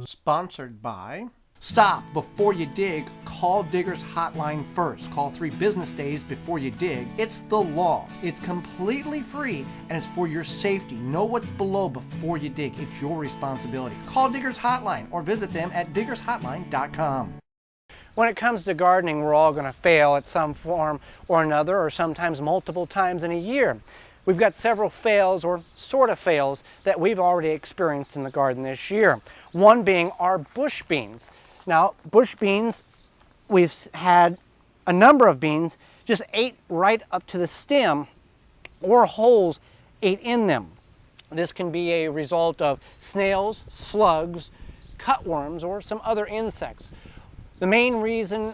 Sponsored by... Stop before you dig. Call Digger's Hotline first. Call 3 business days before you dig. It's the law. It's completely free and it's for your safety. Know what's below before you dig. It's your responsibility. Call Digger's Hotline or visit them at diggershotline.com. When it comes to gardening, we're all going to fail at some form or another, or sometimes multiple times in a year. We've got several fails, or sort of fails, that we've already experienced in the garden this year. One being our bush beans. Now, bush beans, we've had a number of beans just ate right up to the stem, or holes ate in them. This can be a result of snails, slugs, cutworms, or some other insects. The main reason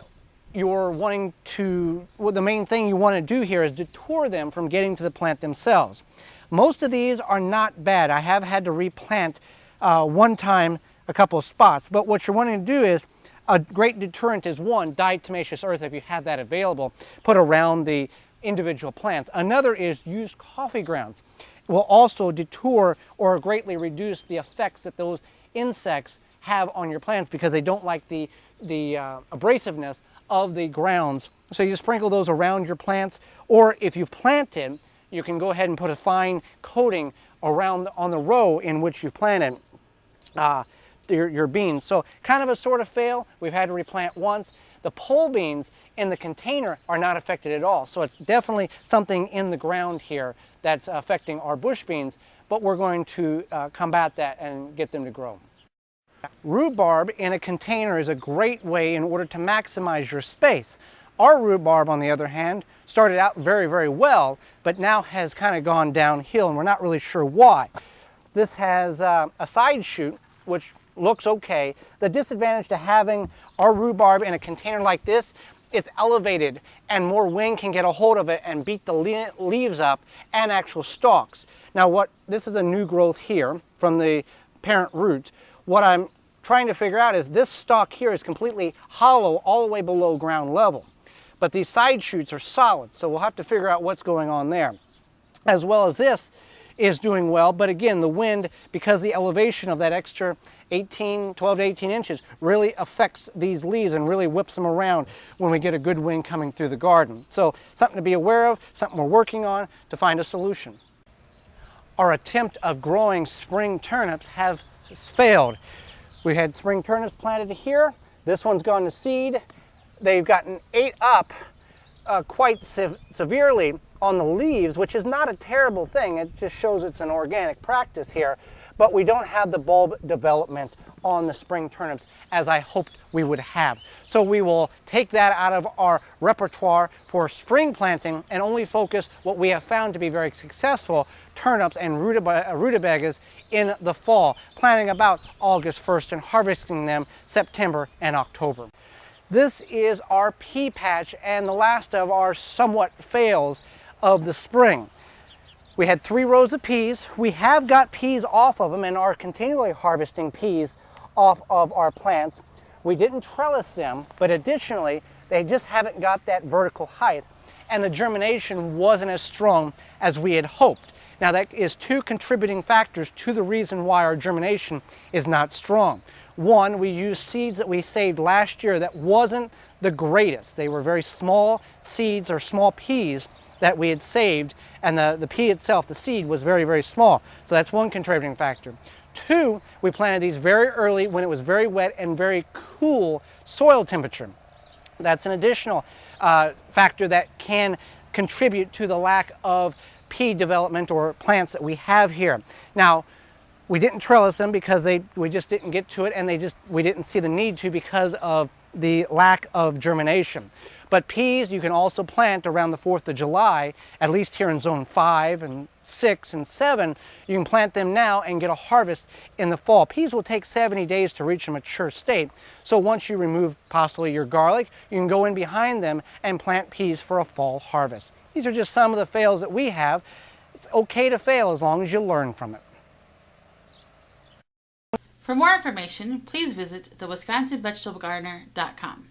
the main thing you want to do here is deter them from getting to the plant themselves. Most of these are not bad. I have had to replant one time a couple of spots, but what you're wanting to do is, a great deterrent is one, diatomaceous earth, if you have that available, put around the individual plants. Another is used coffee grounds. It will also deter or greatly reduce the effects that those insects have on your plants, because they don't like the abrasiveness of the grounds. So you sprinkle those around your plants, or if you've planted, you can go ahead and put a fine coating around on the row in which you've planted your beans. So kind of a sort of fail. We've had to replant once. The pole beans in the container are not affected at all. So it's definitely something in the ground here that's affecting our bush beans, but we're going to combat that and get them to grow. Rhubarb in a container is a great way in order to maximize your space. Our rhubarb, on the other hand, started out very, very well, but now has kind of gone downhill, and we're not really sure why. This has a side shoot, which looks okay. The disadvantage to having our rhubarb in a container like this, it's elevated and more wind can get a hold of it and beat the leaves up and actual stalks. Now this is a new growth here from the parent root. What I'm trying to figure out is this stalk here is completely hollow all the way below ground level. But these side shoots are solid, so we'll have to figure out what's going on there. As well as this is doing well, but again, the wind, because the elevation of that extra 12 to 18 inches really affects these leaves and really whips them around when we get a good wind coming through the garden. So something to be aware of, something we're working on to find a solution. Our attempt of growing spring turnips has failed. We had spring turnips planted here. This one's gone to seed. They've gotten ate up quite severely on the leaves, which is not a terrible thing. It just shows it's an organic practice here. But we don't have the bulb development on the spring turnips as I hoped we would have. So we will take that out of our repertoire for spring planting and only focus what we have found to be very successful, turnips and rutabagas, in the fall, planting about August 1st and harvesting them September and October. This is our pea patch and the last of our somewhat fails of the spring. We had 3 rows of peas. We have got peas off of them and are continually harvesting peas off of our plants. We didn't trellis them, but additionally, they just haven't got that vertical height, and the germination wasn't as strong as we had hoped. Now that is 2 contributing factors to the reason why our germination is not strong. One, we used seeds that we saved last year that wasn't the greatest. They were very small seeds or small peas that we had saved, and the pea itself, the seed, was very, very small. So that's one contributing factor. 2, we planted these very early when it was very wet and very cool soil temperature. That's an additional factor that can contribute to the lack of pea development or plants that we have here. Now, we didn't trellis them because we just didn't get to it, and we didn't see the need to because of the lack of germination. But peas you can also plant around the 4th of July, at least here in zone 5 and 6 and 7. You can plant them now and get a harvest in the fall. Peas will take 70 days to reach a mature state. So once you remove possibly your garlic, you can go in behind them and plant peas for a fall harvest. These are just some of the fails that we have. It's okay to fail as long as you learn from it. For more information, please visit thewisconsinvegetablegardener.com.